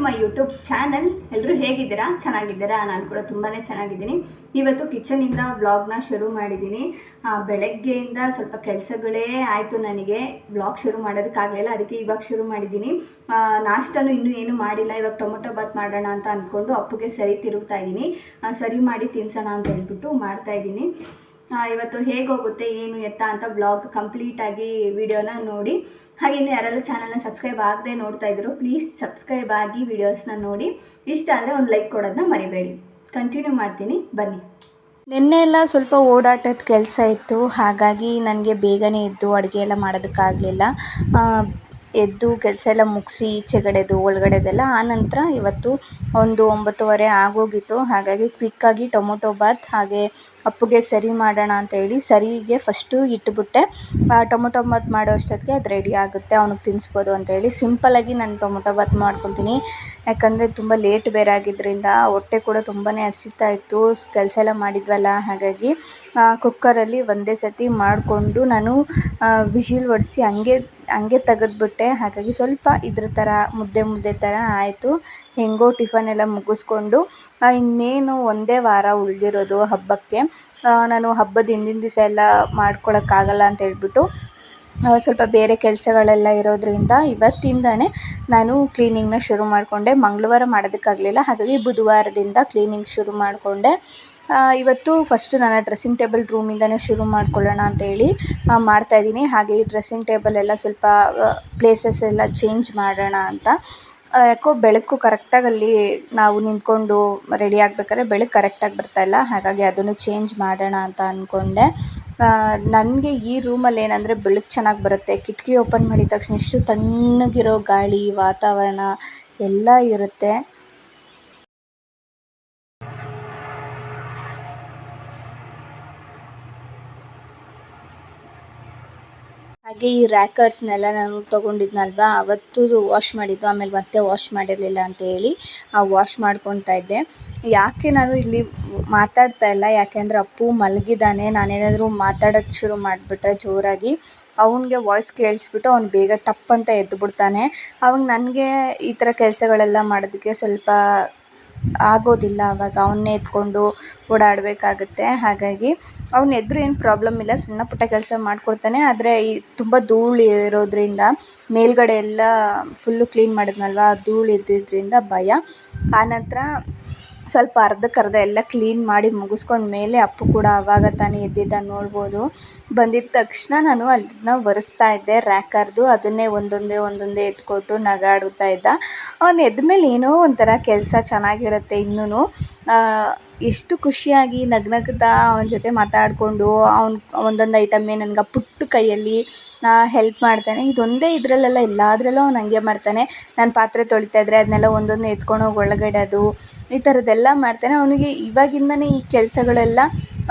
To my YouTube channel. ಎಲ್ಲರೂ ಹೇಗಿದ್ದೀರಾ? ಚೆನ್ನಾಗಿದ್ದೀರಾ? ನಾನು ಕೂಡ ತುಂಬಾ ಚೆನ್ನಾಗಿದ್ದೀನಿ. ಇವತ್ತು ಕಿಚನಿಂದ ವ್ಲಾಗ್ನ ಶುರು ಮಾಡಿದ್ದೀನಿ. ಬೆಳಗ್ಗೆಯಿಂದ ಸ್ವಲ್ಪ ಕೆಲಸಗಳೇ ಆಯಿತು, ನನಗೆ ವ್ಲಾಗ್ ಶುರು ಮಾಡೋದಕ್ಕಾಗಲಿಲ್ಲ. ಅದಕ್ಕೆ ಇವಾಗ ಶುರು ಮಾಡಿದ್ದೀನಿ. ನಾಷ್ಟನೂ ಇನ್ನೂ ಏನು ಮಾಡಿಲ್ಲ. ಇವಾಗ ಟೊಮೊಟೊ ಬಾತ್ ಮಾಡೋಣ ಅಂತ ಅಂದ್ಕೊಂಡು ಅಪ್ಪುಗೆ ಸರಿ ತಿರುಗ್ತಾ ಇದ್ದೀನಿ. ಸರಿ ಮಾಡಿ ತಿನ್ಸೋಣ ಅಂತ ಹೇಳ್ಬಿಟ್ಟು ಮಾಡ್ತಾಯಿದ್ದೀನಿ. ಇವತ್ತು ಹೇಗೋಗುತ್ತೆ ಏನು ಎತ್ತ ಅಂತ ವ್ಲಾಗ್ ಕಂಪ್ಲೀಟಾಗಿ ವಿಡಿಯೋನ ನೋಡಿ. ಹಾಗೆ ಇನ್ನು ಯಾರೆಲ್ಲ ಚಾನಲ್ನ ಸಬ್ಸ್ಕ್ರೈಬ್ ಆಗದೆ ನೋಡ್ತಾ ಇದ್ರು, ಪ್ಲೀಸ್ ಸಬ್ಸ್ಕ್ರೈಬ್ ಆಗಿ ವಿಡಿಯೋಸ್ನ ನೋಡಿ. ಇಷ್ಟ ಆದರೆ ಒಂದು ಲೈಕ್ ಕೊಡೋದನ್ನ ಮರಿಬೇಡಿ. ಕಂಟಿನ್ಯೂ ಮಾಡ್ತೀನಿ, ಬನ್ನಿ. ನಿನ್ನೆ ಎಲ್ಲ ಸ್ವಲ್ಪ ಓಡಾಟದ ಕೆಲಸ ಇತ್ತು, ಹಾಗಾಗಿ ನನಗೆ ಬೇಗನೆ ಎದ್ದು ಅಡುಗೆ ಎಲ್ಲ ಮಾಡೋದಕ್ಕಾಗಲಿಲ್ಲ. ಎದ್ದು ಕೆಲಸ ಎಲ್ಲ ಮುಗಿಸಿ ಈಚೆಗಡೆದು ಒಳಗಡೆದೆಲ್ಲ ಆನಂತರ ಇವತ್ತು ಒಂದು 9:30 ಆಗೋಗಿತ್ತು. ಹಾಗಾಗಿ ಕ್ವಿಕ್ಕಾಗಿ ಟೊಮೊಟೊ ಬಾತ್ ಹಾಗೆ ಅಪ್ಪುಗೆ ಸರಿ ಮಾಡೋಣ ಅಂತ ಹೇಳಿ ಸರಿಗೆ ಫಸ್ಟು ಇಟ್ಬಿಟ್ಟೆ. ಟೊಮೊಟೊ ಬಾತ್ ಮಾಡೋ ಅಷ್ಟೊತ್ತಿಗೆ ಅದು ರೆಡಿ ಆಗುತ್ತೆ, ಅವ್ನಿಗೆ ತಿನ್ನಿಸ್ಬೋದು ಅಂತ ಹೇಳಿ ಸಿಂಪಲ್ಲಾಗಿ ನಾನು ಟೊಮೊಟೊ ಬಾತ್ ಮಾಡ್ಕೊತೀನಿ. ಯಾಕಂದರೆ ತುಂಬ ಲೇಟ್ ಬೇರೆ ಆಗಿದ್ದರಿಂದ ಹೊಟ್ಟೆ ಕೂಡ ತುಂಬಾ ಹಸಿತಾ ಇತ್ತು, ಕೆಲಸ ಎಲ್ಲ ಮಾಡಿದ್ವಲ್ಲ. ಹಾಗಾಗಿ ಕುಕ್ಕರಲ್ಲಿ ಒಂದೇ ಸತಿ ಮಾಡಿಕೊಂಡು ನಾನು ವಿಶಿಲ್ ಹೊಡೆಸಿ ಹಂಗೆ ತೆಗೆದ್ಬಿಟ್ಟೆ. ಹಾಗಾಗಿ ಸ್ವಲ್ಪ ಇದ್ರ ಥರ ಮುದ್ದೆ ಥರ ಆಯಿತು. ಹೆಂಗೋ ಟಿಫನ್ ಎಲ್ಲ ಮುಗಿಸ್ಕೊಂಡು ಇನ್ನೇನು ಒಂದೇ ವಾರ ಉಳಿದಿರೋದು ಹಬ್ಬಕ್ಕೆ. ನಾನು ಹಬ್ಬದ ಹಿಂದಿನ ದಿವಸ ಎಲ್ಲ ಮಾಡ್ಕೊಳಕ್ಕಾಗಲ್ಲ ಅಂತ ಹೇಳ್ಬಿಟ್ಟು ಸ್ವಲ್ಪ ಬೇರೆ ಕೆಲಸಗಳೆಲ್ಲ ಇರೋದ್ರಿಂದ ಇವತ್ತಿಂದನೇ ನಾನು ಕ್ಲೀನಿಂಗ್ನ ಶುರು ಮಾಡಿಕೊಂಡೆ. ಮಂಗಳವಾರ ಮಾಡೋದಕ್ಕಾಗಲಿಲ್ಲ, ಹಾಗಾಗಿ ಬುಧವಾರದಿಂದ ಕ್ಲೀನಿಂಗ್ ಶುರು ಮಾಡಿಕೊಂಡೆ. ಇವತ್ತು ಫಸ್ಟು ನನ್ನ ಡ್ರೆಸ್ಸಿಂಗ್ ಟೇಬಲ್ ರೂಮಿಂದನೇ ಶುರು ಮಾಡ್ಕೊಳ್ಳೋಣ ಅಂತೇಳಿ ಮಾಡ್ತಾಯಿದ್ದೀನಿ. ಹಾಗೆ ಈ ಡ್ರೆಸ್ಸಿಂಗ್ ಟೇಬಲ್ ಎಲ್ಲ ಸ್ವಲ್ಪ ಪ್ಲೇಸಸ್ ಎಲ್ಲ ಚೇಂಜ್ ಮಾಡೋಣ ಅಂತ. ಯಾಕೋ ಬೆಳಕು ಕರೆಕ್ಟಾಗಿ ಅಲ್ಲಿ ನಾವು ನಿಂತ್ಕೊಂಡು ರೆಡಿ ಆಗಬೇಕಾದ್ರೆ ಬೆಳಕು ಕರೆಕ್ಟಾಗಿ ಬರ್ತಾಯಿಲ್ಲ, ಹಾಗಾಗಿ ಅದನ್ನು ಚೇಂಜ್ ಮಾಡೋಣ ಅಂತ ಅಂದ್ಕೊಂಡೆ. ನನಗೆ ಈ ರೂಮಲ್ಲಿ ಏನಂದರೆ ಬೆಳಕು ಚೆನ್ನಾಗಿ ಬರುತ್ತೆ. ಕಿಟಕಿ ಓಪನ್ ಮಾಡಿದ ತಕ್ಷಣ ಎಷ್ಟು ತಣ್ಣಗಿರೋ ಗಾಳಿ ವಾತಾವರಣ ಎಲ್ಲ ಇರುತ್ತೆ. ಹಾಗೆ ಈ ರ್ಯಾಕರ್ಸ್ನೆಲ್ಲ ನಾನು ತೊಗೊಂಡಿದ್ನಲ್ವ, ಅವತ್ತು ವಾಶ್ ಮಾಡಿದ್ದು, ಆಮೇಲೆ ಮತ್ತೆ ವಾಶ್ ಮಾಡಿರಲಿಲ್ಲ ಅಂತ ಹೇಳಿ ವಾಶ್ ಮಾಡ್ಕೊತಾ ಇದ್ದೆ. ಯಾಕೆ ನಾನು ಇಲ್ಲಿ ಮಾತಾಡ್ತಾ ಇಲ್ಲ, ಯಾಕೆಂದರೆ ಅಪ್ಪು ಮಲಗಿದ್ದಾನೆ. ನಾನೇನಾದರೂ ಮಾತಾಡೋಕ್ಕೆ ಶುರು ಮಾಡಿಬಿಟ್ರೆ ಜೋರಾಗಿ ಅವನಿಗೆ ವಾಯ್ಸ್ ಕೇಳಿಸ್ಬಿಟ್ಟು ಅವ್ನು ಬೇಗ ಟಪ್ ಅಂತ ಎದ್ದುಬಿಡ್ತಾನೆ. ಅವಾಗ ನನಗೆ ಈ ಥರ ಕೆಲಸಗಳೆಲ್ಲ ಮಾಡೋದಕ್ಕೆ ಸ್ವಲ್ಪ ಆಗೋದಿಲ್ಲ. ಆವಾಗ ಅವನ್ನೇ ಎತ್ಕೊಂಡು ಓಡಾಡಬೇಕಾಗುತ್ತೆ. ಹಾಗಾಗಿ ಅವ್ನು ಎದ್ದರೂ ಏನು ಪ್ರಾಬ್ಲಮ್ ಇಲ್ಲ, ಸಣ್ಣ ಪುಟ್ಟ ಕೆಲಸ ಮಾಡಿಕೊಡ್ತಾನೆ. ಆದರೆ ಈ ತುಂಬ ಧೂಳು ಇರೋದ್ರಿಂದ ಮೇಲ್ಗಡೆ ಎಲ್ಲ ಫುಲ್ಲು ಕ್ಲೀನ್ ಮಾಡಿದ್ನಲ್ವ, ಧೂಳು ಇದ್ದಿದ್ದರಿಂದ ಭಯ. ಆನಂತರ ಸ್ವಲ್ಪ ಅರ್ಧಕ್ಕರ್ಧ ಎಲ್ಲ ಕ್ಲೀನ್ ಮಾಡಿ ಮುಗಿಸ್ಕೊಂಡ ಮೇಲೆ ಅಪ್ಪು ಕೂಡ ಆವಾಗ ತಾನೇ ಎದ್ದಿದ್ದ, ನೋಡ್ಬೋದು. ಬಂದಿದ್ದ ತಕ್ಷಣ ನಾನು ಅದನ್ನ ಒರೆಸ್ತಾ ಇದ್ದೆ ರ್ಯಾಕರ್ದು. ಅದನ್ನೇ ಒಂದೊಂದೇ ಎತ್ಕೊಟ್ಟು ನಗಾಡುತ್ತಾ ಇದ್ದ. ಅವನು ಎದ್ದ ಮೇಲೆ ಏನೋ ಒಂಥರ ಕೆಲಸ ಚೆನ್ನಾಗಿರುತ್ತೆ. ಇನ್ನೂ ಎಷ್ಟು ಖುಷಿಯಾಗಿ ನಗ್ನಗ್ತಾ ಅವನ ಜೊತೆ ಮಾತಾಡಿಕೊಂಡು ಅವ್ನು ಒಂದೊಂದು ಐಟಮ್ಮೇ ನನಗೆ ಪುಟ್ಟ ಕೈಯಲ್ಲಿ ಹೆಲ್ಪ್ ಮಾಡ್ತಾನೆ. ಇದೊಂದೇ ಇದರಲ್ಲೆಲ್ಲ ಎಲ್ಲದರಲ್ಲೂ ಅವ್ನು ಹಂಗೆ ಮಾಡ್ತಾನೆ. ನಾನು ಪಾತ್ರೆ ತೊಳಿತಾ ಇದ್ದರೆ ಅದನ್ನೆಲ್ಲ ಒಂದೊಂದು ಎತ್ಕೊಂಡು ಹೋಗಿ ಒಳಗಿಡೋದು, ಈ ಥರದ್ದೆಲ್ಲ ಮಾಡ್ತಾನೆ. ಅವನಿಗೆ ಇವಾಗಿಂದನೇ ಈ ಕೆಲಸಗಳೆಲ್ಲ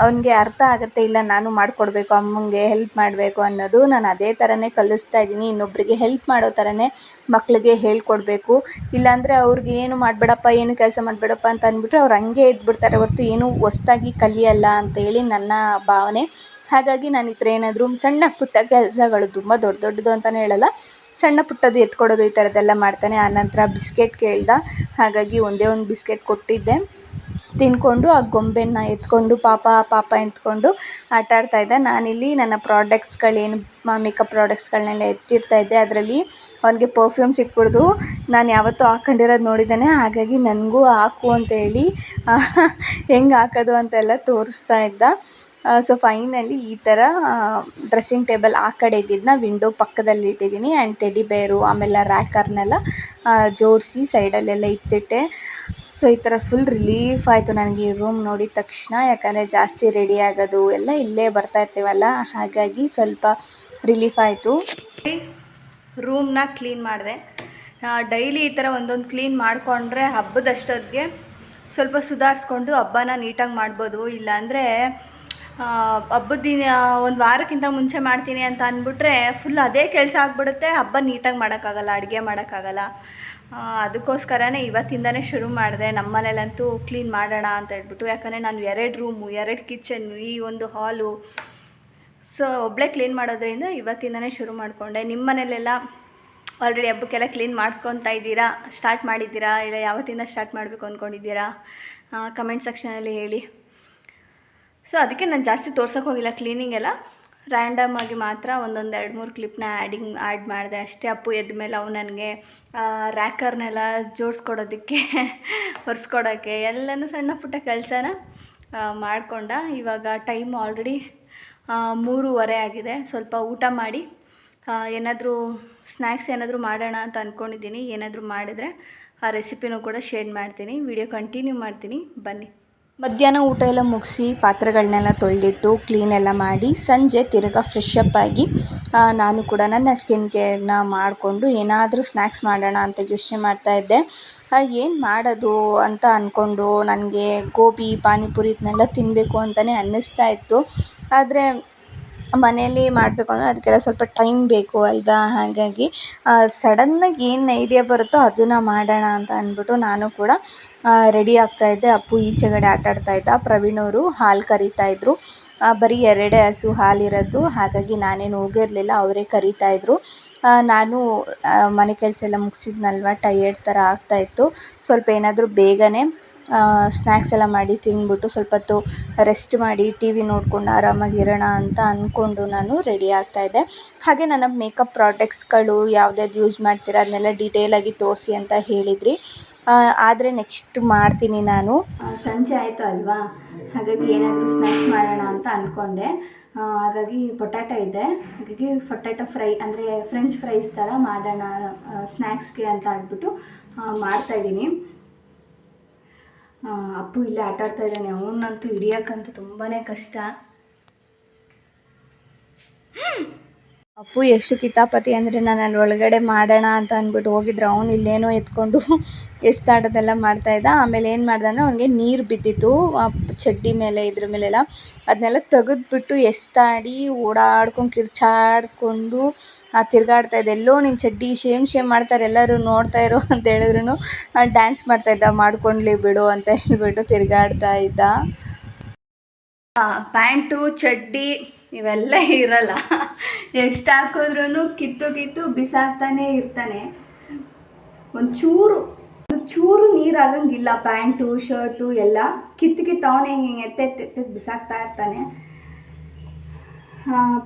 ಅವನಿಗೆ ಅರ್ಥ ಆಗುತ್ತೆ. ಇಲ್ಲ, ನಾನು ಮಾಡಿಕೊಡ್ಬೇಕು, ಅಮ್ಮಂಗೆ ಹೆಲ್ಪ್ ಮಾಡಬೇಕು ಅನ್ನೋದು. ನಾನು ಅದೇ ಥರನೇ ಕಲಿಸ್ತಾ ಇದ್ದೀನಿ. ಇನ್ನೊಬ್ಬರಿಗೆ ಹೆಲ್ಪ್ ಮಾಡೋ ಥರನೇ ಮಕ್ಕಳಿಗೆ ಹೇಳ್ಕೊಡ್ಬೇಕು. ಇಲ್ಲಾಂದರೆ ಅವ್ರಿಗೆ ಏನು ಮಾಡಬೇಡಪ್ಪ, ಏನು ಕೆಲಸ ಮಾಡಬೇಡಪ್ಪ ಅಂತ ಅಂದ್ಬಿಟ್ರೆ ಅವ್ರು ಹಂಗೆ ಇದ್ಬಿಡ್ತಾರೆ ಹೊರತು ಏನು ಹೊಸ್ದಾಗಿ ಕಲಿಯಲ್ಲ ಅಂತೇಳಿ ನನ್ನ ಭಾವನೆ. ಹಾಗಾಗಿ ನಾನು ಈ ಥರ ಏನಾದರೂ ಸಣ್ಣ ಪುಟ್ಟ ಕೆಲಸಗಳು, ತುಂಬ ದೊಡ್ಡದು ಅಂತಲೇ ಹೇಳಲ್ಲ, ಸಣ್ಣ ಪುಟ್ಟದು ಎತ್ಕೊಡೋದು, ಈ ಥರದ್ದೆಲ್ಲ ಮಾಡ್ತಾನೆ. ಆನಂತರ ಬಿಸ್ಕೆಟ್ ಕೇಳ್ದ, ಹಾಗಾಗಿ ಒಂದೇ ಒಂದು ಬಿಸ್ಕೆಟ್ ಕೊಟ್ಟಿದ್ದೆ. ತಿಂದ್ಕೊಂಡು ಆ ಗೊಂಬೆನ ಎತ್ಕೊಂಡು ಪಾಪ ಎತ್ಕೊಂಡು ಆಟ ಆಡ್ತಾಯಿದ್ದ. ನಾನಿಲ್ಲಿ ನನ್ನ ಪ್ರಾಡಕ್ಟ್ಸ್ಗಳೇನು ಮೇಕಪ್ ಪ್ರಾಡಕ್ಟ್ಸ್ಗಳನ್ನೆಲ್ಲ ಎತ್ತಿರ್ತಾಯಿದ್ದೆ. ಅದರಲ್ಲಿ ಅವನಿಗೆ ಪರ್ಫ್ಯೂಮ್ ಸಿಕ್ಬಿಡ್ದು. ನಾನು ಯಾವತ್ತೂ ಹಾಕೊಂಡಿರೋದು ನೋಡಿದ್ದಾನೆ, ಹಾಗಾಗಿ ನನಗೂ ಹಾಕು ಅಂತೇಳಿ ಹೆಂಗೆ ಹಾಕೋದು ಅಂತೆಲ್ಲ ತೋರಿಸ್ತಾ ಇದ್ದ. ಸೊ ಫೈನಲಿ ಈ ಥರ ಡ್ರೆಸ್ಸಿಂಗ್ ಟೇಬಲ್ ಆ ಕಡೆ ಇದ್ದಿದ್ದನ್ನ ವಿಂಡೋ ಪಕ್ಕದಲ್ಲಿ ಇಟ್ಟಿದ್ದೀನಿ. ಆ್ಯಂಡ್ ಟೆಡಿ ಬೇರು ಆಮೇಲೆ ರ್ಯಾಕರ್ನೆಲ್ಲ ಜೋಡಿಸಿ ಸೈಡಲ್ಲೆಲ್ಲ ಇತ್ತಿಟ್ಟೆ. ಸೊ ಈ ಥರ ಫುಲ್ ರಿಲೀಫ್ ಆಯಿತು ನನಗೆ ಈ ರೂಮ್ ನೋಡಿದ ತಕ್ಷಣ. ಯಾಕಂದರೆ ಜಾಸ್ತಿ ರೆಡಿ ಆಗೋದು ಎಲ್ಲ ಇಲ್ಲೇ ಬರ್ತಾ ಇರ್ತೀವಲ್ಲ, ಹಾಗಾಗಿ ಸ್ವಲ್ಪ ರಿಲೀಫ್ ಆಯಿತು. ರೂಮ್ನ ಕ್ಲೀನ್ ಮಾಡಿದೆ. ಡೈಲಿ ಈ ಥರ ಒಂದೊಂದು ಕ್ಲೀನ್ ಮಾಡಿಕೊಂಡ್ರೆ ಹಬ್ಬದಷ್ಟೊತ್ತಿಗೆ ಸ್ವಲ್ಪ ಸುಧಾರಿಸ್ಕೊಂಡು ಹಬ್ಬನ ನೀಟಾಗಿ ಮಾಡ್ಬೋದು. ಇಲ್ಲಾಂದರೆ ಹಬ್ಬದ ದಿನ ಒಂದು ವಾರಕ್ಕಿಂತ ಮುಂಚೆ ಮಾಡ್ತೀನಿ ಅಂತ ಅಂದ್ಬಿಟ್ರೆ ಫುಲ್ ಅದೇ ಕೆಲಸ ಆಗಿಬಿಡುತ್ತೆ. ಹಬ್ಬ ನೀಟಾಗಿ ಮಾಡೋಕ್ಕಾಗಲ್ಲ, ಅಡುಗೆ ಮಾಡೋಕ್ಕಾಗಲ್ಲ. ಅದಕ್ಕೋಸ್ಕರನೇ ಇವತ್ತಿಂದನೇ ಶುರು ಮಾಡಿದೆ. ನಮ್ಮ ಮನೇಲಂತೂ ಕ್ಲೀನ್ ಮಾಡೋಣ ಅಂತ ಹೇಳ್ಬಿಟ್ಟು. ಯಾಕಂದರೆ ನಾನು 2 ರೂಮು, 2 ಕಿಚನ್ನು, ಈ ಒಂದು ಹಾಲು, ಸೊ ಒಬ್ಬಳೇ ಕ್ಲೀನ್ ಮಾಡೋದ್ರಿಂದ ಇವತ್ತಿಂದನೇ ಶುರು ಮಾಡಿಕೊಂಡೆ. ನಿಮ್ಮ ಮನೇಲೆಲ್ಲ ಆಲ್ರೆಡಿ ಹಬ್ಬಕ್ಕೆಲ್ಲ ಕ್ಲೀನ್ ಮಾಡ್ಕೊತಾ ಇದ್ದೀರಾ, ಸ್ಟಾರ್ಟ್ ಮಾಡಿದ್ದೀರಾ, ಇಲ್ಲ ಯಾವತ್ತಿಂದ ಸ್ಟಾರ್ಟ್ ಮಾಡಬೇಕು ಅಂದ್ಕೊಂಡಿದ್ದೀರಾ ಕಮೆಂಟ್ ಸೆಕ್ಷನಲ್ಲಿ ಹೇಳಿ. ಸೊ ಅದಕ್ಕೆ ನಾನು ಜಾಸ್ತಿ ತೋರ್ಸೋಕೆ ಹೋಗಿಲ್ಲ ಕ್ಲೀನಿಂಗ್ ಎಲ್ಲ, ರ್ಯಾಂಡಮ್ ಆಗಿ ಮಾತ್ರ ಒಂದೊಂದು 2-3 ಕ್ಲಿಪ್ನ ಆ್ಯಡ್ ಮಾಡಿದೆ ಅಷ್ಟೇ. ಅಪ್ಪು ಎದ್ದ ಮೇಲೆ ಅವು ನನಗೆ ರ್ಯಾಕರ್ನೆಲ್ಲ ಜೋಡಿಸ್ಕೊಡೋದಕ್ಕೆ ಒರೆಸ್ಕೊಡೋಕ್ಕೆ ಎಲ್ಲನೂ ಸಣ್ಣ ಪುಟ್ಟ ಕೆಲಸನ ಮಾಡಿಕೊಂಡ. ಇವಾಗ ಟೈಮ್ ಆಲ್ರೆಡಿ 3:30 ಆಗಿದೆ. ಸ್ವಲ್ಪ ಊಟ ಮಾಡಿ ಏನಾದರೂ ಸ್ನ್ಯಾಕ್ಸ್ ಏನಾದರೂ ಮಾಡೋಣ ಅಂತ ಅಂದ್ಕೊಂಡಿದ್ದೀನಿ. ಏನಾದರೂ ಮಾಡಿದರೆ ಆ ರೆಸಿಪಿನೂ ಕೂಡ ಶೇರ್ ಮಾಡ್ತೀನಿ, ವಿಡಿಯೋ ಕಂಟಿನ್ಯೂ ಮಾಡ್ತೀನಿ, ಬನ್ನಿ. ಮಧ್ಯಾಹ್ನ ಊಟ ಎಲ್ಲ ಮುಗಿಸಿ ಪಾತ್ರೆಗಳನ್ನೆಲ್ಲ ತೊಳೆದಿಟ್ಟು ಕ್ಲೀನೆಲ್ಲ ಮಾಡಿ ಸಂಜೆ ತಿರ್ಗಾ ಫ್ರೆಶ್ ಅಪ್ ಆಗಿ ನಾನು ಕೂಡ ನನ್ನ ಸ್ಕಿನ್ ಕೇರ್ನ ಮಾಡಿಕೊಂಡು ಏನಾದರೂ ಸ್ನ್ಯಾಕ್ಸ್ ಮಾಡೋಣ ಅಂತ ಯೋಚನೆ ಮಾಡ್ತಾಯಿದ್ದೆ. ಏನು ಮಾಡೋದು ಅಂತ ಅಂದ್ಕೊಂಡು ನನಗೆ ಗೋಬಿ ಪಾನಿಪುರಿ ಇದನ್ನೆಲ್ಲ ತಿನ್ನಬೇಕು ಅಂತಲೇ ಅನ್ನಿಸ್ತಾ ಇತ್ತು. ಆದರೆ ಮನೆಯಲ್ಲಿ ಮಾಡಬೇಕು ಅಂದರೆ ಅದಕ್ಕೆಲ್ಲ ಸ್ವಲ್ಪ ಟೈಮ್ ಬೇಕು ಅಲ್ವಾ, ಹಾಗಾಗಿ ಸಡನ್ನಾಗಿ ಏನು ಐಡಿಯಾ ಬರುತ್ತೋ ಅದನ್ನು ಮಾಡೋಣ ಅಂತ ಅಂದ್ಬಿಟ್ಟು ನಾನು ಕೂಡ ರೆಡಿ ಆಗ್ತಾಯಿದ್ದೆ. ಅಪ್ಪು ಈಚೆಗಡೆ ಆಟಾಡ್ತಾಯಿದ್ದ, ಪ್ರವೀಣ್ ಅವರು ಹಾಲು ಕರಿತಾಯಿದ್ರು. ಬರೀ 2 ಹಸು ಹಾಲಿರೋದು, ಹಾಗಾಗಿ ನಾನೇನು ಹೋಗಿರಲಿಲ್ಲ, ಅವರೇ ಕರಿತಾಯಿದ್ರು. ನಾನು ಮನೆ ಕೆಲಸ ಎಲ್ಲ ಮುಗಿಸಿದ್ನಲ್ವ, ಟಯರ್ಡ್ ಥರ ಆಗ್ತಾಯಿತ್ತು. ಸ್ವಲ್ಪ ಏನಾದರೂ ಬೇಗನೆ ಸ್ನ್ಯಾಕ್ಸ್ ಎಲ್ಲ ಮಾಡಿ ತಿಂದ್ಬಿಟ್ಟು ಸ್ವಲ್ಪ ಹೊತ್ತು ರೆಸ್ಟ್ ಮಾಡಿ ಟಿ ವಿ ನೋಡ್ಕೊಂಡು ಆರಾಮಾಗಿರೋಣ ಅಂತ ಅಂದ್ಕೊಂಡು ನಾನು ರೆಡಿ ಆಗ್ತಾಯಿದ್ದೆ. ಹಾಗೆ ನನ್ನ ಮೇಕಪ್ ಪ್ರಾಡಕ್ಟ್ಸ್ಗಳು ಯಾವ್ದ್ಯಾವ್ದು ಯೂಸ್ ಮಾಡ್ತೀರಾ ಅದನ್ನೆಲ್ಲ ಡೀಟೇಲಾಗಿ ತೋರಿಸಿ ಅಂತ ಹೇಳಿದ್ರಿ. ಆದರೆ ನೆಕ್ಸ್ಟ್ ಮಾಡ್ತೀನಿ ನಾನು. ಸಂಜೆ ಆಯಿತು ಅಲ್ವಾ, ಹಾಗಾಗಿ ಏನಾದರೂ ಸ್ನ್ಯಾಕ್ಸ್ ಮಾಡೋಣ ಅಂತ ಅಂದ್ಕೊಂಡೆ. ಹಾಗಾಗಿ ಪೊಟ್ಯಾಟೊ ಇದೆ, ಹಾಗಾಗಿ ಪೊಟ್ಯಾಟೊ ಫ್ರೈ ಅಂದರೆ ಫ್ರೆಂಚ್ ಫ್ರೈಸ್ ಥರ ಮಾಡೋಣ ಸ್ನ್ಯಾಕ್ಸ್ಗೆ ಅಂತ ಅಂದ್ಬಿಟ್ಟು ಮಾಡ್ತಾಯಿದ್ದೀನಿ. ಅಪ್ಪು ಇಲ್ಲೇ ಆಟಾಡ್ತಾ ಇದ್ದಾನೆ, ಅವನಂತೂ ಹಿಡಿಯೋಕ್ಕಂತೂ ತುಂಬಾ ಕಷ್ಟ. ಅಪ್ಪು ಎಷ್ಟು ಕಿತಾಪತಿ ಅಂದರೆ ನಾನು ಅಲ್ಲಿ ಒಳಗಡೆ ಮಾಡೋಣ ಅಂತ ಅಂದ್ಬಿಟ್ಟು ಹೋಗಿದ್ರೆ ಅವನು ಇಲ್ಲೇನೋ ಎತ್ಕೊಂಡು ಎಸ್ತಾಡೋದೆಲ್ಲ ಮಾಡ್ತಾಯಿದ್ದ. ಆಮೇಲೆ ಏನು ಮಾಡ್ದೆ ಅಂದರೆ ಅವನಿಗೆ ನೀರು ಬಿದ್ದಿತ್ತು ಚಡ್ಡಿ ಮೇಲೆ ಇದ್ರ ಮೇಲೆಲ್ಲ, ಅದನ್ನೆಲ್ಲ ತೆಗೆದ್ಬಿಟ್ಟು ಎಸ್ತಾಡಿ ಓಡಾಡ್ಕೊಂಡು ಕಿರ್ಚಾಡ್ಕೊಂಡು ತಿರುಗಾಡ್ತಾಯಿದ್ದ. ಎಲ್ಲೋ ನಿನ್ನ ಚಡ್ಡಿ ಶೇಮ್ ಮಾಡ್ತಾರೆ ಎಲ್ಲರೂ ನೋಡ್ತಾ ಇರೋ ಅಂತ ಹೇಳಿದ್ರು ಡ್ಯಾನ್ಸ್ ಮಾಡ್ತಾಯಿದ್ದ, ಮಾಡ್ಕೊಂಡ್ಲಿ ಬಿಡು ಅಂತ ಹೇಳ್ಬಿಟ್ಟು ತಿರುಗಾಡ್ತಾ ಇದ್ದ. ಪ್ಯಾಂಟು ಚಡ್ಡಿ ಇವೆಲ್ಲ ಇರಲ್ಲ, ಎಷ್ಟು ಹಾಕಿದ್ರೂ ಕಿತ್ತು ಬಿಸಾಕ್ತಾನೆ ಇರ್ತಾನೆ. ಒಂಚೂರು ನೀರು ಆಗಂಗಿಲ್ಲ. ಪ್ಯಾಂಟು ಶರ್ಟು ಎಲ್ಲ ಕಿತ್ತು ಅವನೇ ಹಿಂಗೆ ಎತ್ತೆತ್ತು ಬಿಸಾಕ್ತಾ ಇರ್ತಾನೆ.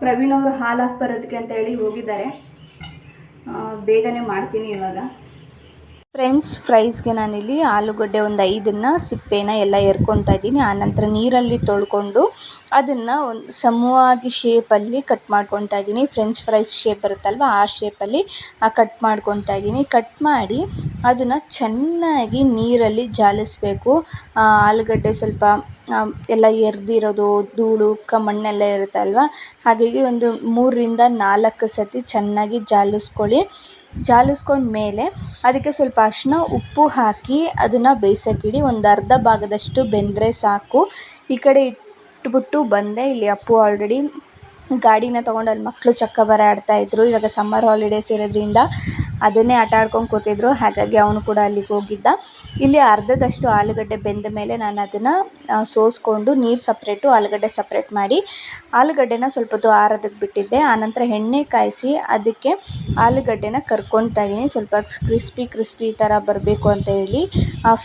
ಪ್ರವೀಣ್ ಅವರು ಹಾಲು ಹಾಕಿ ಬರೋದಕ್ಕೆ ಅಂತ ಹೇಳಿ ಹೋಗಿದ್ದಾರೆ, ಬೇಗನೆ ಮಾಡ್ತೀನಿ ಇವಾಗ. ಫ್ರೆಂಚ್ ಫ್ರೈಸ್ಗೆ ನಾನಿಲ್ಲಿ ಆಲೂಗಡ್ಡೆ ಒಂದು 5 ಸಿಪ್ಪೆನ ಎಲ್ಲ ಎರ್ಕೊತಾ ಇದ್ದೀನಿ. ಆನಂತರ ನೀರಲ್ಲಿ ತೊಳ್ಕೊಂಡು ಅದನ್ನು ಒಂದು ಸಮವಾಗಿ ಶೇಪಲ್ಲಿ ಕಟ್ ಮಾಡ್ಕೊತಾ ಇದ್ದೀನಿ. ಫ್ರೆಂಚ್ ಫ್ರೈಸ್ ಶೇಪ್ ಬರುತ್ತಲ್ವ ಆ ಶೇಪಲ್ಲಿ ಕಟ್ ಮಾಡ್ಕೊತಾ ಇದ್ದೀನಿ. ಕಟ್ ಮಾಡಿ ಅದನ್ನು ಚೆನ್ನಾಗಿ ನೀರಲ್ಲಿ ಜಾಲಿಸ್ಬೇಕು. ಆಲೂಗಡ್ಡೆ ಸ್ವಲ್ಪ ಎಲ್ಲ ಎರ್ದಿರೋದು ಧೂಳು ಮಣ್ಣೆಲ್ಲ ಇರುತ್ತಲ್ವ, ಹಾಗಾಗಿ ಒಂದು 3-4 ಸತಿ ಚೆನ್ನಾಗಿ ಜಾಲಿಸ್ಕೊಂಡ್ಮೇಲೆ ಅದಕ್ಕೆ ಸ್ವಲ್ಪ ಅರಿಶಿನ ಉಪ್ಪು ಹಾಕಿ ಅದನ್ನು ಬೇಯಿಸೋಕ್ಕಿಡಿ. ಒಂದು ಅರ್ಧ ಭಾಗದಷ್ಟು ಬೆಂದರೆ ಸಾಕು. ಈ ಕಡೆ ಇಟ್ಬಿಟ್ಟು ಬಂದೆ. ಇಲ್ಲಿ ಅಪ್ಪು ಆಲ್ರೆಡಿ ಗಾಡಿನ ತೊಗೊಂಡು ಅಲ್ಲಿ ಮಕ್ಕಳು ಚಕ್ಕಬರ ಆಡ್ತಾಯಿದ್ರು. ಇವಾಗ ಸಮ್ಮರ್ ಹಾಲಿಡೇಸ್ ಇರೋದ್ರಿಂದ ಅದನ್ನೇ ಆಟ ಆಡ್ಕೊಂಡು ಕೂತಿದ್ರು, ಹಾಗಾಗಿ ಅವನು ಕೂಡ ಅಲ್ಲಿಗೆ ಹೋಗಿದ್ದ. ಇಲ್ಲಿ ಅರ್ಧದಷ್ಟು ಆಲೂಗಡ್ಡೆ ಬೆಂದ ಮೇಲೆ ನಾನು ಅದನ್ನು ಸೋಸ್ಕೊಂಡು ನೀರು ಸಪ್ರೇಟು ಆಲೂಗಡ್ಡೆ ಸಪ್ರೇಟ್ ಮಾಡಿ ಆಲೂಗಡ್ಡೆನ ಸ್ವಲ್ಪ ಹೊತ್ತು ಆರೋದಕ್ಕೆ ಬಿಟ್ಟಿದ್ದೆ. ಆನಂತರ ಎಣ್ಣೆ ಕಾಯಿಸಿ ಅದಕ್ಕೆ ಆಲೂಗಡ್ಡೆನ ಕರ್ಕೊತಾ ಇದ್ದೀನಿ. ಸ್ವಲ್ಪ ಕ್ರಿಸ್ಪಿ ಥರ ಬರಬೇಕು ಅಂತ ಹೇಳಿ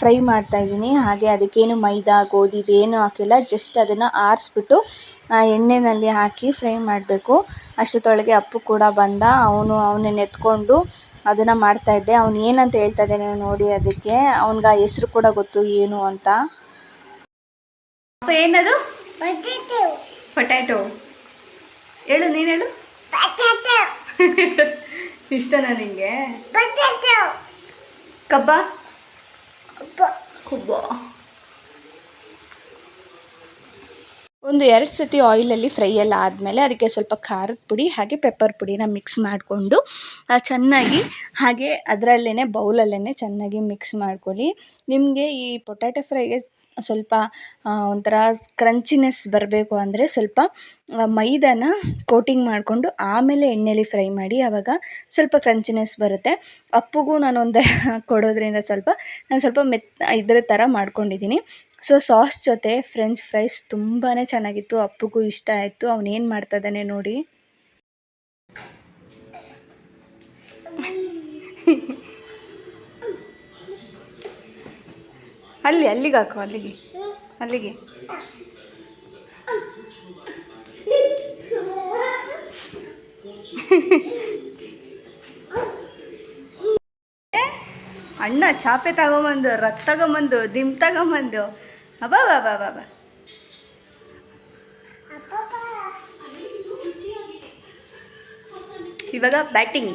ಫ್ರೈ ಮಾಡ್ತಾಯಿದ್ದೀನಿ. ಹಾಗೆ ಅದಕ್ಕೇನು ಮೈದಾ ಗೋಧಿ ಇದೇನು ಹಾಕಿಲ್ಲ, ಜಸ್ಟ್ ಅದನ್ನು ಆರಿಸ್ಬಿಟ್ಟು ಎಣ್ಣೆಯಲ್ಲಿ ಹಾಕಿ ಫ್ರೈ ಮಾಡಬೇಕು. ಅಷ್ಟೊತ್ತೊಳಗೆ ಅಪ್ಪು ಕೂಡ ಬಂದ, ಅವನನ್ನು ಎತ್ಕೊಂಡು ಅದನ್ನು ಮಾಡ್ತಾಯಿದ್ದೆ. ಅವನು ಏನಂತ ಹೇಳ್ತಾ ಇದ್ದಾನೆ ನೋಡಿ, ಅದಕ್ಕೆ ಅವನಿಗೆ ಆ ಹೆಸ್ರು ಕೂಡ ಗೊತ್ತು ಏನು ಅಂತ. ಏನದು? ಪೊಟ್ಯಾಟೊ ಹೇಳು, ನೀನು ಹೇಳು. ಇಷ್ಟನಾ ನಿಂಗೆ? ಕಬ್ಬ ಒಂದು 2 ಸತಿ ಆಯಿಲಲ್ಲಿ ಫ್ರೈ ಎಲ್ಲ ಆದಮೇಲೆ ಅದಕ್ಕೆ ಸ್ವಲ್ಪ ಖಾರದ ಪುಡಿ ಹಾಗೆ ಪೆಪ್ಪರ್ ಪುಡಿನ ಮಿಕ್ಸ್ ಮಾಡಿಕೊಂಡು ಚೆನ್ನಾಗಿ ಹಾಗೆ ಅದರಲ್ಲೇ ಬೌಲಲ್ಲೇ ಚೆನ್ನಾಗಿ ಮಿಕ್ಸ್ ಮಾಡ್ಕೊಳ್ಳಿ. ನಿಮಗೆ ಈ ಪೊಟ್ಯಾಟೊ ಫ್ರೈಗೆ ಸ್ವಲ್ಪ ಒಂಥರ ಕ್ರಂಚಿನೆಸ್ ಬರಬೇಕು ಅಂದರೆ ಸ್ವಲ್ಪ ಮೈದಾನ ಕೋಟಿಂಗ್ ಮಾಡಿಕೊಂಡು ಆಮೇಲೆ ಎಣ್ಣೆಯಲ್ಲಿ ಫ್ರೈ ಮಾಡಿ, ಆವಾಗ ಸ್ವಲ್ಪ ಕ್ರಂಚಿನೆಸ್ ಬರುತ್ತೆ. ಅಪ್ಪುಗೂ ನಾನು ಕೊಡೋದ್ರಿಂದ ನಾನು ಸ್ವಲ್ಪ ಇದ್ರ ಥರ ಮಾಡ್ಕೊಂಡಿದ್ದೀನಿ. ಸೊ ಸಾಸ್ ಜೊತೆ ಫ್ರೆಂಚ್ ಫ್ರೈಸ್ ತುಂಬಾ ಚೆನ್ನಾಗಿತ್ತು, ಅಪ್ಪುಗೂ ಇಷ್ಟ ಆಯಿತು. ಅವನೇನು ಮಾಡ್ತಾ ಇದ್ದಾನೆ ನೋಡಿ. ಅಲ್ಲಿಗೆ ಹಾಕು, ಅಲ್ಲಿಗೆ. ಅಣ್ಣ ಚಾಪೆ ತಗೊಂಬಂದು, ರತ್ ತಗೊಂಬಂದು, ದಿಮ್ ತಗೊಂಬಂದು, ಅಬ್ಬಾ ಬಾ ಬಾ ಬಾ ಬಾ. ಇವಾಗ ಬ್ಯಾಟಿಂಗ್.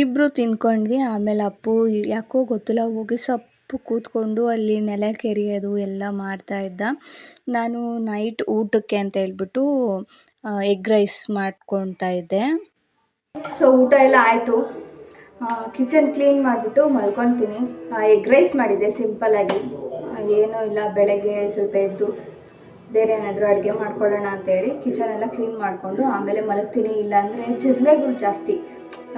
ಇಬ್ಬರು ತಿನ್ಕೊಂಡ್ವಿ. ಆಮೇಲೆ ಅಪ್ಪು ಯಾಕೋ ಗೊತ್ತಿಲ್ಲ ಒಗಿಸಪ್ಪು ಕೂತ್ಕೊಂಡು ಅಲ್ಲಿ ನೆಲ ಕೆರೆಯೋದು ಎಲ್ಲ ಮಾಡ್ತಾಯಿದ್ದ. ನಾನು ನೈಟ್ ಊಟಕ್ಕೆ ಅಂತ ಹೇಳ್ಬಿಟ್ಟು ಎಗ್ ರೈಸ್ ಮಾಡ್ಕೊತಾ ಇದ್ದೆ. ಸೊ ಊಟ ಎಲ್ಲ ಆಯಿತು. ಕಿಚನ್ ಕ್ಲೀನ್ ಮಾಡಿಬಿಟ್ಟು ಮಲ್ಕೊತೀನಿ. ಎಗ್ ರೈಸ್ ಮಾಡಿದ್ದೆ ಸಿಂಪಲ್ಲಾಗಿ, ಏನೂ ಇಲ್ಲ. ಬೆಳಗ್ಗೆ ಸ್ವಲ್ಪ ಎದ್ದು ಬೇರೆ ಏನಾದರೂ ಅಡುಗೆ ಮಾಡ್ಕೊಳ್ಳೋಣ ಅಂತೇಳಿ ಕಿಚನ್ ಎಲ್ಲ ಕ್ಲೀನ್ ಮಾಡಿಕೊಂಡು ಆಮೇಲೆ ಮಲಗ್ತೀನಿ. ಇಲ್ಲಾಂದರೆ ಜಿರಳೆಗಳು ಜಾಸ್ತಿ.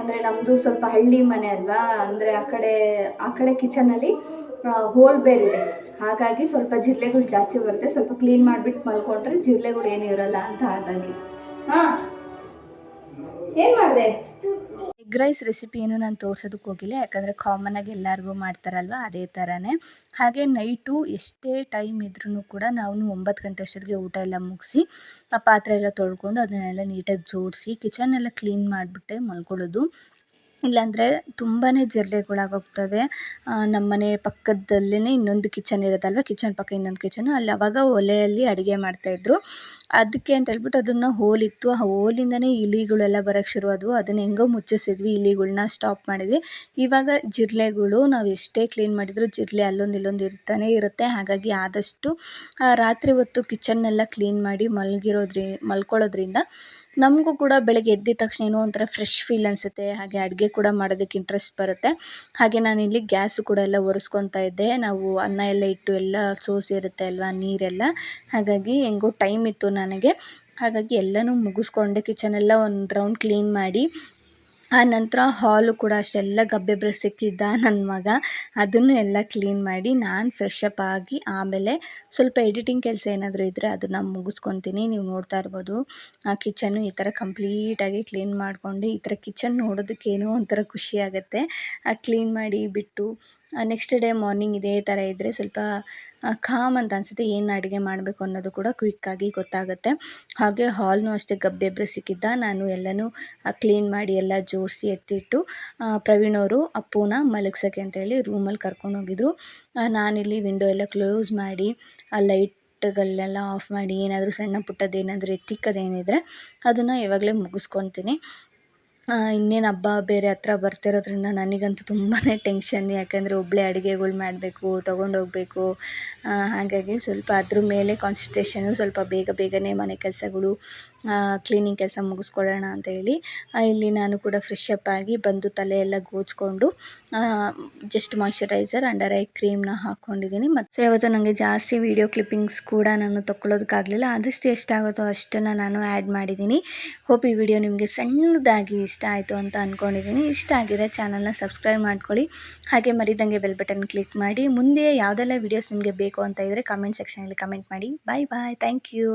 ಅಂದರೆ ನಮ್ಮದು ಸ್ವಲ್ಪ ಹಳ್ಳಿ ಮನೆ ಅಲ್ವಾ, ಅಂದರೆ ಆ ಕಡೆ ಕಿಚನಲ್ಲಿ ಹೋಲ್ ಬೇರಿದೆ, ಹಾಗಾಗಿ ಸ್ವಲ್ಪ ಜಿರಳೆಗಳು ಜಾಸ್ತಿ ಬರುತ್ತೆ. ಸ್ವಲ್ಪ ಕ್ಲೀನ್ ಮಾಡಿಬಿಟ್ಟು ಮಲ್ಕೊಂಡ್ರೆ ಜಿರಳೆಗಳು ಏನೂ ಇರೋಲ್ಲ ಅಂತ. ಹಾಗಾಗಿ ಏನು ಮಾಡಿದೆ? ಎಗ್ ರೈಸ್ ರೆಸಿಪಿ ಏನು ನಾನು ತೋರ್ಸೋದಕ್ಕೆ ಹೋಗಿಲ್ಲ, ಯಾಕಂದರೆ ಕಾಮನ್ನಾಗಿ ಎಲ್ಲರಿಗೂ ಮಾಡ್ತಾರಲ್ವ ಅದೇ ಥರನೇ. ಹಾಗೆ ನೈಟು ಎಷ್ಟೇ ಟೈಮ್ ಇದ್ರೂ ಕೂಡ ನಾವು 9 ಗಂಟೆ ಅಷ್ಟೊತ್ತಿಗೆ ಊಟ ಎಲ್ಲ ಮುಗಿಸಿ ಆ ಪಾತ್ರೆ ಎಲ್ಲ ತೊಳ್ಕೊಂಡು ಅದನ್ನೆಲ್ಲ ನೀಟಾಗಿ ಜೋಡಿಸಿ ಕಿಚನ್ ಎಲ್ಲ ಕ್ಲೀನ್ ಮಾಡಿಬಿಟ್ಟೆ ಮಲ್ಕೊಳ್ಳೋದು. ಇಲ್ಲಾಂದರೆ ತುಂಬಾ ಜಿರಳೆಗಳಾಗೋಗ್ತವೆ. ನಮ್ಮ ಮನೆ ಪಕ್ಕದಲ್ಲೇ ಇನ್ನೊಂದು ಕಿಚನ್ ಇರೋದಲ್ವ, ಕಿಚನ್ ಪಕ್ಕ ಇನ್ನೊಂದು ಕಿಚನು, ಅಲ್ಲಿ ಆವಾಗ ಒಲೆಯಲ್ಲಿ ಅಡುಗೆ ಮಾಡ್ತಾಯಿದ್ರು. ಅದಕ್ಕೆ ಅಂತ ಹೇಳ್ಬಿಟ್ಟು ಅದನ್ನು ಹೋಲಿತ್ತು, ಆ ಹೋಲಿಂದನೇ ಇಲಿಗಳೆಲ್ಲ ಬರೋಕ್ಕೆ ಶುರುವಾದವು. ಅದನ್ನು ಹೆಂಗೋ ಮುಚ್ಚಿಸಿದ್ವಿ, ಇಲಿಗಳ್ನ ಸ್ಟಾಪ್ ಮಾಡಿದ್ವಿ. ಇವಾಗ ಜಿರಳೆಗಳು ನಾವು ಎಷ್ಟೇ ಕ್ಲೀನ್ ಮಾಡಿದರೂ ಜಿರಳೆ ಅಲ್ಲೊಂದು ಇಲ್ಲೊಂದು ಇರ್ತಾನೆ ಇರುತ್ತೆ. ಹಾಗಾಗಿ ಆದಷ್ಟು ರಾತ್ರಿ ಹೊತ್ತು ಕಿಚನ್ನೆಲ್ಲ ಕ್ಲೀನ್ ಮಾಡಿ ಮಲ್ಕೊಳ್ಳೋದ್ರಿಂದ ನಮಗೂ ಕೂಡ ಬೆಳಗ್ಗೆ ಎದ್ದಿದ ತಕ್ಷಣ ಏನೋ ಒಂಥರ ಫ್ರೆಶ್ ಫೀಲ್ ಅನಿಸುತ್ತೆ. ಹಾಗೆ ಅಡುಗೆ ಕೂಡ ಮಾಡೋದಕ್ಕೆ ಇಂಟ್ರೆಸ್ಟ್ ಬರುತ್ತೆ. ಹಾಗೆ ನಾನಿಲ್ಲಿ ಗ್ಯಾಸು ಕೂಡ ಎಲ್ಲ ಒರೆಸ್ಕೊತಾ ಇದ್ದೆ. ನಾವು ಅನ್ನ ಎಲ್ಲ ಇಟ್ಟು ಎಲ್ಲ ಸೋಸಿರುತ್ತೆ ಅಲ್ವಾ ನೀರೆಲ್ಲ, ಹಾಗಾಗಿ ಹೆಂಗೋ ಟೈಮ್ ಇತ್ತು ನನಗೆ. ಹಾಗಾಗಿ ಎಲ್ಲನೂ ಮುಗಿಸ್ಕೊಂಡೆ, ಕಿಚನೆಲ್ಲ ಒಂದು ರೌಂಡ್ ಕ್ಲೀನ್ ಮಾಡಿ. ಆ ನಂತರ ಹಾಲು ಕೂಡ ಅಷ್ಟೆಲ್ಲ ಗಬ್ಬೆಬ್ಬರ ಸಿಕ್ಕಿದ್ದ ನನ್ನ ಮಗ, ಅದನ್ನು ಎಲ್ಲ ಕ್ಲೀನ್ ಮಾಡಿ ನಾನು ಫ್ರೆಶಪ್ ಆಗಿ ಆಮೇಲೆ ಸ್ವಲ್ಪ ಎಡಿಟಿಂಗ್ ಕೆಲಸ ಏನಾದರೂ ಇದ್ದರೆ ಅದನ್ನು ಮುಗಿಸ್ಕೊತೀನಿ. ನೀವು ನೋಡ್ತಾ ಇರ್ಬೋದು ಆ ಕಿಚನ್ನು ಈ ಥರ ಕಂಪ್ಲೀಟಾಗಿ ಕ್ಲೀನ್ ಮಾಡಿಕೊಂಡು, ಈ ಥರ ಕಿಚನ್ ನೋಡೋದಕ್ಕೆ ಏನೋ ಒಂಥರ ಖುಷಿ ಆಗುತ್ತೆ. ಕ್ಲೀನ್ ಮಾಡಿ ಬಿಟ್ಟು ನೆಕ್ಸ್ಟ್ ಡೇ ಮಾರ್ನಿಂಗ್ ಇದೇ ಥರ ಇದ್ದರೆ ಸ್ವಲ್ಪ ಕಾಮ್ ಅಂತ ಅನಿಸುತ್ತೆ. ಏನು ಅಡುಗೆ ಮಾಡಬೇಕು ಅನ್ನೋದು ಕೂಡ ಕ್ವಿಕ್ಕಾಗಿ ಗೊತ್ತಾಗುತ್ತೆ. ಹಾಗೆ ಹಾಲ್ನೂ ಅಷ್ಟೇ ಗಬ್ಬೆಬ್ಬರ ಸಿಕ್ಕಿದ್ದ, ನಾನು ಎಲ್ಲನೂ ಕ್ಲೀನ್ ಮಾಡಿ ಎಲ್ಲ ಜೋಡಿಸಿ ಎತ್ತಿಟ್ಟು ಪ್ರವೀಣ್ ಅವರು ಅಪ್ಪುನ ಮಲಗ್ಸೋಕ್ಕೆ ಅಂತೇಳಿ ರೂಮಲ್ಲಿ ಕರ್ಕೊಂಡೋಗಿದ್ರು. ನಾನಿಲ್ಲಿ ವಿಂಡೋ ಎಲ್ಲ ಕ್ಲೋಸ್ ಮಾಡಿ ಆ ಲೈಟ್ಗಳನ್ನೆಲ್ಲ ಆಫ್ ಮಾಡಿ ಏನಾದರೂ ಸಣ್ಣ ಪುಟ್ಟದ್ದು ಏನಾದರೂ ಎತ್ತಿಕ್ಕೋದೇನಿದ್ರೆ ಅದನ್ನು ಇವಾಗಲೇ ಮುಗಿಸ್ಕೊತೀನಿ. ಇನ್ನೇನು ಹಬ್ಬ ಬೇರೆ ಹತ್ರ ಬರ್ತಿರೋದ್ರಿಂದ ನನಗಂತೂ ತುಂಬಾ ಟೆನ್ಷನ್, ಯಾಕಂದರೆ ಒಬ್ಬಳೇ ಅಡುಗೆಗಳು ಮಾಡಬೇಕು, ತೊಗೊಂಡೋಗಬೇಕು. ಹಾಗಾಗಿ ಸ್ವಲ್ಪ ಅದ್ರ ಮೇಲೆ ಕಾನ್ಸಂಟ್ರೇಷನು. ಸ್ವಲ್ಪ ಬೇಗನೆ ಮನೆ ಕೆಲಸಗಳು ಕ್ಲೀನಿಂಗ್ ಕೆಲಸ ಮುಗಿಸ್ಕೊಳ್ಳೋಣ ಅಂತ ಹೇಳಿ ಇಲ್ಲಿ ನಾನು ಕೂಡ ಫ್ರೆಶಪ್ ಆಗಿ ಬಂದು ತಲೆ ಎಲ್ಲ ಗೋಚ್ಕೊಂಡು ಜಸ್ಟ್ ಮಾಯ್ಶ್ಚರೈಸರ್ ಅಂಡರ್ ಐ ಕ್ರೀಮ್ನ ಹಾಕ್ಕೊಂಡಿದ್ದೀನಿ. ಮತ್ತು ಇವತ್ತು ನನಗೆ ಜಾಸ್ತಿ ವೀಡಿಯೋ ಕ್ಲಿಪ್ಪಿಂಗ್ಸ್ ಕೂಡ ನಾನು ತೊಗೊಳ್ಳೋದಕ್ಕಾಗಲಿಲ್ಲ. ಆದಷ್ಟು ಎಷ್ಟಾಗುತ್ತೋ ಅಷ್ಟನ್ನು ನಾನು ಆ್ಯಡ್ ಮಾಡಿದ್ದೀನಿ. ಹೋಪ್ ಈ ವಿಡಿಯೋ ನಿಮಗೆ ಸಣ್ಣದಾಗಿ ಇಷ್ಟ ಆಯಿತು ಅಂತ ಅಂದ್ಕೊಂಡಿದ್ದೀನಿ. ಇಷ್ಟ ಆಗಿದ್ರೆ ಚಾನಲ್ನ ಸಬ್ಸ್ಕ್ರೈಬ್ ಮಾಡ್ಕೊಳ್ಳಿ. ಹಾಗೆ ಮರಿದಂಗೆ ಬೆಲ್ ಬಟನ್ ಕ್ಲಿಕ್ ಮಾಡಿ. ಮುಂದೆ ಯಾವುದೆಲ್ಲ ವೀಡಿಯೋಸ್ ನಿಮಗೆ ಬೇಕು ಅಂತ ಇದ್ದರೆ ಕಮೆಂಟ್ ಸೆಕ್ಷನಲ್ಲಿ ಕಮೆಂಟ್ ಮಾಡಿ. Bye thank you.